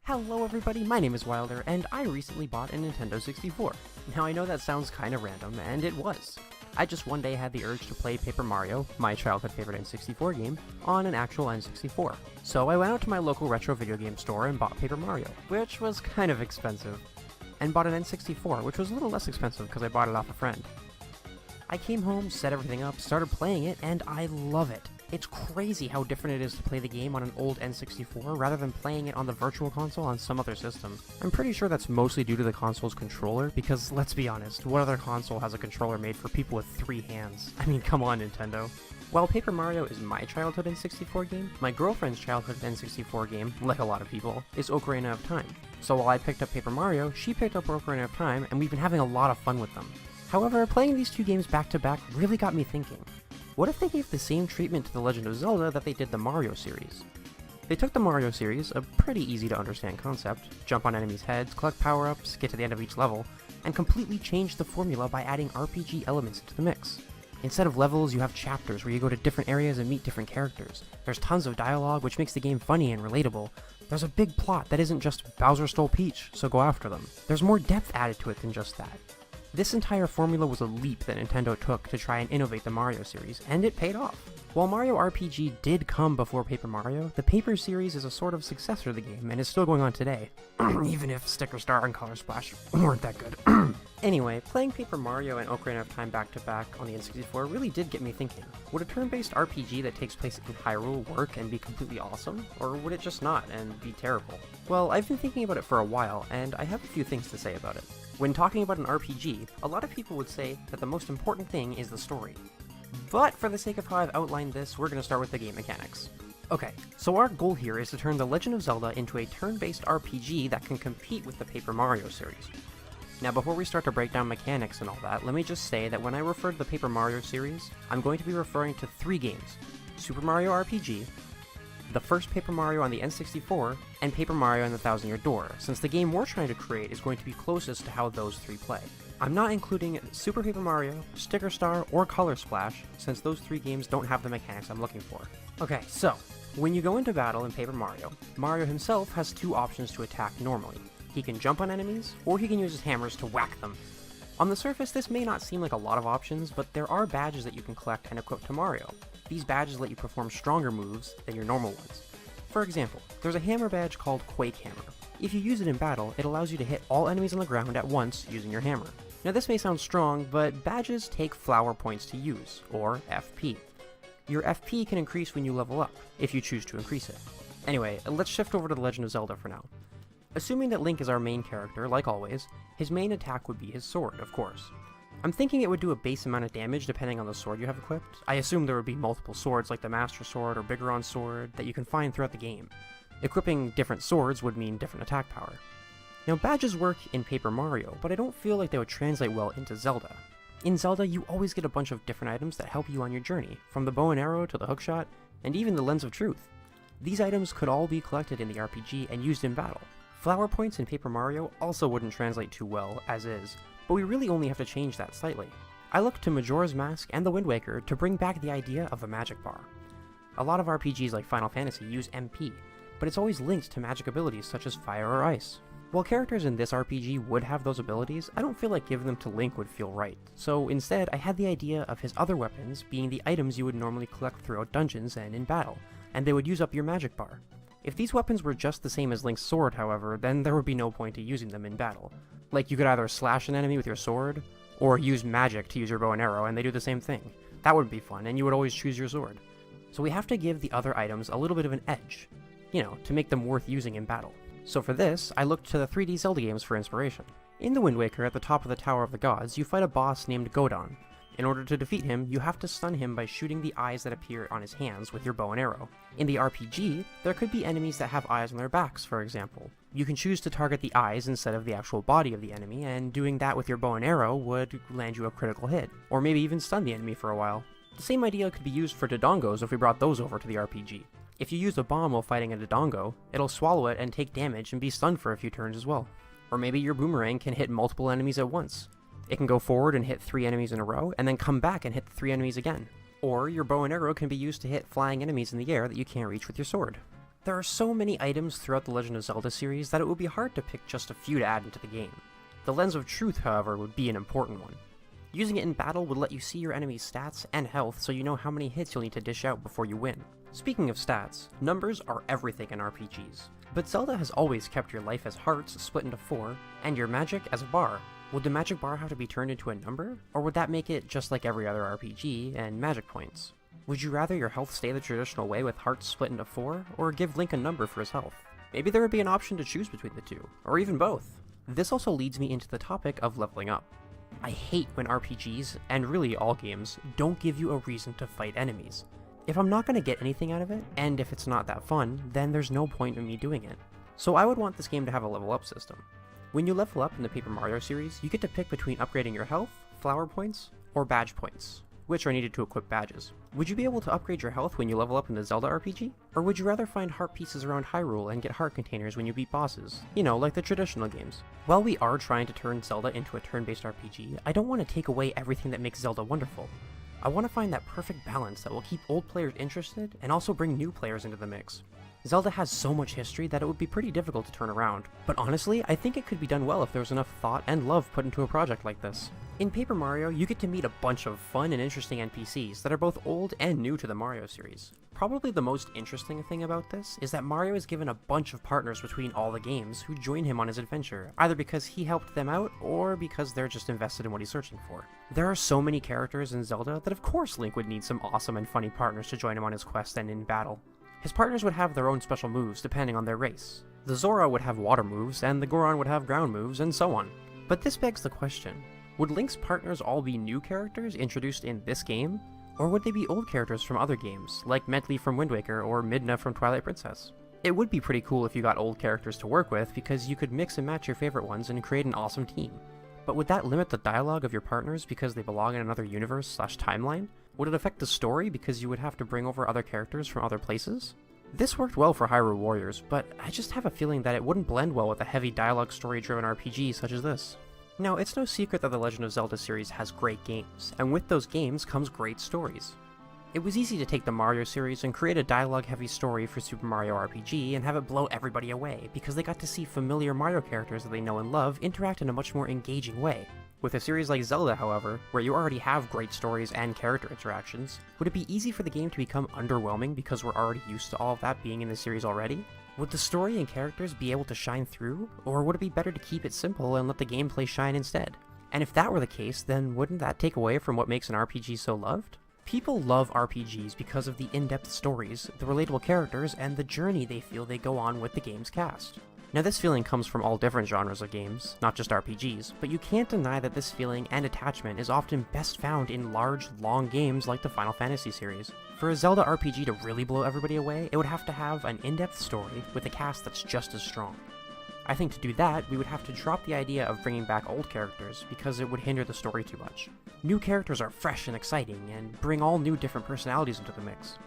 Hello everybody, my name is Wilder, and I recently bought a Nintendo 64. Now I know that sounds kinda random, and it was. I just one day had the urge to play Paper Mario, my childhood favorite N64 game, on an actual N64. So I went out to my local retro video game store and bought Paper Mario, which was kind of expensive. And bought an N64, which was a little less expensive because I bought it off a friend. I came home, set everything up, started playing it, and I love it. It's crazy how different it is to play the game on an old N64 rather than playing it on the Virtual Console on some other system. I'm pretty sure that's mostly due to the console's controller, because let's be honest, what other console has a controller made for people with 3 hands? I mean, come on, Nintendo. While Paper Mario is my childhood N64 game, my girlfriend's childhood N64 game, like a lot of people, is Ocarina of Time. So while I picked up Paper Mario, she picked up Ocarina of Time, and we've been having a lot of fun with them. However, playing these two games back to back really got me thinking. What if they gave the same treatment to the Legend of Zelda that they did the Mario series? They took the Mario series, a pretty easy to understand concept, jump on enemies' heads, collect power-ups, get to the end of each level, and completely changed the formula by adding RPG elements into the mix. Instead of levels, you have chapters where you go to different areas and meet different characters. There's tons of dialogue, which makes the game funny and relatable. There's a big plot that isn't just Bowser stole Peach, so go after them. There's more depth added to it than just that. This entire formula was a leap that Nintendo took to try and innovate the Mario series, and it paid off. While Mario RPG did come before Paper Mario, the Paper series is a sort of successor to the game and is still going on today, even if Sticker Star and Color Splash weren't that good. Anyway, playing Paper Mario and Ocarina of Time back to back on the N64 really did get me thinking. Would a turn-based RPG that takes place in Hyrule work and be completely awesome, or would it just not and be terrible? Well, I've been thinking about it for a while, and I have a few things to say about it. When talking about an RPG, a lot of people would say that the most important thing is the story. But for the sake of how I've outlined this, we're going to start with the game mechanics. Okay, so our goal here is to turn The Legend of Zelda into a turn-based RPG that can compete with the Paper Mario series. Now before we start to break down mechanics and all that, let me just say that when I refer to the Paper Mario series, I'm going to be referring to 3 games: Super Mario RPG, the first Paper Mario on the N64, and Paper Mario and the Thousand Year Door, since the game we're trying to create is going to be closest to how those 3 play. I'm not including Super Paper Mario, Sticker Star, or Color Splash, since those 3 games don't have the mechanics I'm looking for. Okay, so, when you go into battle in Paper Mario, Mario himself has 2 options to attack normally. He can jump on enemies, or he can use his hammers to whack them. On the surface, this may not seem like a lot of options, but there are badges that you can collect and equip to Mario. These badges let you perform stronger moves than your normal ones. For example, there's a hammer badge called Quake Hammer. If you use it in battle, it allows you to hit all enemies on the ground at once using your hammer. Now this may sound strong, but badges take flower points to use, or FP. Your FP can increase when you level up, if you choose to increase it. Anyway, let's shift over to The Legend of Zelda for now. Assuming that Link is our main character, like always, his main attack would be his sword, of course. I'm thinking it would do a base amount of damage depending on the sword you have equipped. I assume there would be multiple swords like the Master Sword or Bigoron Sword that you can find throughout the game. Equipping different swords would mean different attack power. Now badges work in Paper Mario, but I don't feel like they would translate well into Zelda. In Zelda, you always get a bunch of different items that help you on your journey, from the bow and arrow to the hookshot, and even the Lens of Truth. These items could all be collected in the RPG and used in battle. Flower points in Paper Mario also wouldn't translate too well, as is, but we really only have to change that slightly. I looked to Majora's Mask and The Wind Waker to bring back the idea of a magic bar. A lot of RPGs like Final Fantasy use MP, but it's always linked to magic abilities such as fire or ice. While characters in this RPG would have those abilities, I don't feel like giving them to Link would feel right, so instead I had the idea of his other weapons being the items you would normally collect throughout dungeons and in battle, and they would use up your magic bar. If these weapons were just the same as Link's sword, however, then there would be no point to using them in battle. Like, you could either slash an enemy with your sword, or use magic to use your bow and arrow, and they do the same thing. That would be fun, and you would always choose your sword. So we have to give the other items a little bit of an edge, to make them worth using in battle. So for this, I looked to the 3D Zelda games for inspiration. In The Wind Waker, at the top of the Tower of the Gods, you fight a boss named Godon. In order to defeat him, you have to stun him by shooting the eyes that appear on his hands with your bow and arrow. In the RPG, there could be enemies that have eyes on their backs, for example. You can choose to target the eyes instead of the actual body of the enemy, and doing that with your bow and arrow would land you a critical hit, or maybe even stun the enemy for a while. The same idea could be used for Dodongos if we brought those over to the RPG. If you use a bomb while fighting a Dodongo, it'll swallow it and take damage and be stunned for a few turns as well. Or maybe your boomerang can hit multiple enemies at once. It can go forward and hit 3 enemies in a row, and then come back and hit the 3 enemies again. Or your bow and arrow can be used to hit flying enemies in the air that you can't reach with your sword. There are so many items throughout the Legend of Zelda series that it would be hard to pick just a few to add into the game. The Lens of Truth, however, would be an important one. Using it in battle would let you see your enemy's stats and health so you know how many hits you'll need to dish out before you win. Speaking of stats, numbers are everything in RPGs, but Zelda has always kept your life as hearts split into 4, and your magic as a bar. Would the magic bar have to be turned into a number, or would that make it just like every other RPG and magic points? Would you rather your health stay the traditional way with hearts split into 4, or give Link a number for his health? Maybe there would be an option to choose between the two, or even both. This also leads me into the topic of leveling up. I hate when RPGs, and really all games, don't give you a reason to fight enemies. If I'm not going to get anything out of it, and if it's not that fun, then there's no point in me doing it. So I would want this game to have a level up system. When you level up in the Paper Mario series, you get to pick between upgrading your health, flower points, or badge points, which are needed to equip badges. Would you be able to upgrade your health when you level up in the Zelda RPG? Or would you rather find heart pieces around Hyrule and get heart containers when you beat bosses? You know, like the traditional games. While we are trying to turn Zelda into a turn-based RPG, I don't want to take away everything that makes Zelda wonderful. I want to find that perfect balance that will keep old players interested and also bring new players into the mix. Zelda has so much history that it would be pretty difficult to turn around, but honestly, I think it could be done well if there was enough thought and love put into a project like this. In Paper Mario, you get to meet a bunch of fun and interesting NPCs that are both old and new to the Mario series. Probably the most interesting thing about this is that Mario is given a bunch of partners between all the games who join him on his adventure, either because he helped them out or because they're just invested in what he's searching for. There are so many characters in Zelda that of course Link would need some awesome and funny partners to join him on his quest and in battle. His partners would have their own special moves depending on their race. The Zora would have water moves, and the Goron would have ground moves, and so on. But this begs the question, would Link's partners all be new characters introduced in this game? Or would they be old characters from other games, like Medli from Wind Waker or Midna from Twilight Princess? It would be pretty cool if you got old characters to work with because you could mix and match your favorite ones and create an awesome team. But would that limit the dialogue of your partners because they belong in another universe/timeline? Would it affect the story because you would have to bring over other characters from other places? This worked well for Hyrule Warriors, but I just have a feeling that it wouldn't blend well with a heavy dialogue story-driven RPG such as this. Now, it's no secret that the Legend of Zelda series has great games, and with those games comes great stories. It was easy to take the Mario series and create a dialogue-heavy story for Super Mario RPG and have it blow everybody away, because they got to see familiar Mario characters that they know and love interact in a much more engaging way. With a series like Zelda, however, where you already have great stories and character interactions, would it be easy for the game to become underwhelming because we're already used to all of that being in the series already? Would the story and characters be able to shine through, or would it be better to keep it simple and let the gameplay shine instead? And if that were the case, then wouldn't that take away from what makes an RPG so loved? People love RPGs because of the in-depth stories, the relatable characters, and the journey they feel they go on with the game's cast. Now this feeling comes from all different genres of games, not just RPGs, but you can't deny that this feeling and attachment is often best found in large, long games like the Final Fantasy series. For a Zelda RPG to really blow everybody away, it would have to have an in-depth story with a cast that's just as strong. I think to do that, we would have to drop the idea of bringing back old characters because it would hinder the story too much. New characters are fresh and exciting, and bring all new different personalities into the mix.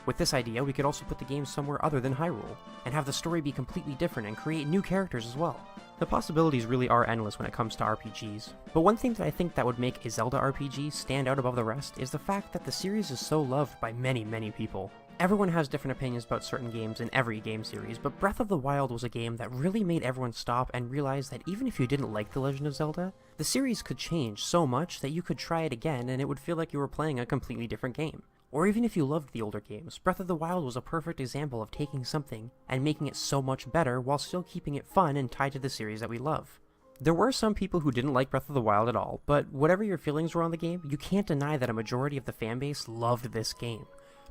With this idea, we could also put the game somewhere other than Hyrule, and have the story be completely different and create new characters as well. The possibilities really are endless when it comes to RPGs, but one thing that I think that would make a Zelda RPG stand out above the rest is the fact that the series is so loved by many people. Everyone has different opinions about certain games in every game series, but Breath of the Wild was a game that really made everyone stop and realize that even if you didn't like The Legend of Zelda, the series could change so much that you could try it again and it would feel like you were playing a completely different game. Or even if you loved the older games, Breath of the Wild was a perfect example of taking something and making it so much better while still keeping it fun and tied to the series that we love. There were some people who didn't like Breath of the Wild at all, but whatever your feelings were on the game, you can't deny that a majority of the fanbase loved this game.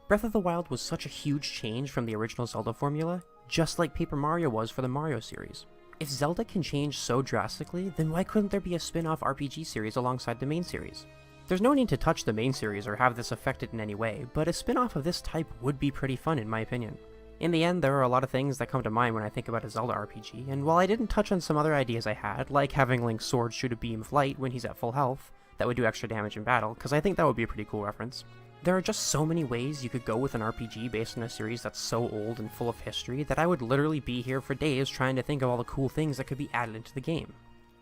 Breath of the Wild was such a huge change from the original Zelda formula, just like Paper Mario was for the Mario series. If Zelda can change so drastically, then why couldn't there be a spin-off RPG series alongside the main series? There's no need to touch the main series or have this affect it in any way, but a spin-off of this type would be pretty fun in my opinion. In the end, there are a lot of things that come to mind when I think about a Zelda RPG, and while I didn't touch on some other ideas I had, like having Link's sword shoot a beam of light when he's at full health, that would do extra damage in battle, because I think that would be a pretty cool reference. There are just so many ways you could go with an RPG based on a series that's so old and full of history that I would literally be here for days trying to think of all the cool things that could be added into the game.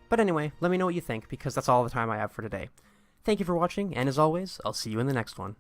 But anyway, let me know what you think, because that's all the time I have for today. Thank you for watching, and as always, I'll see you in the next one.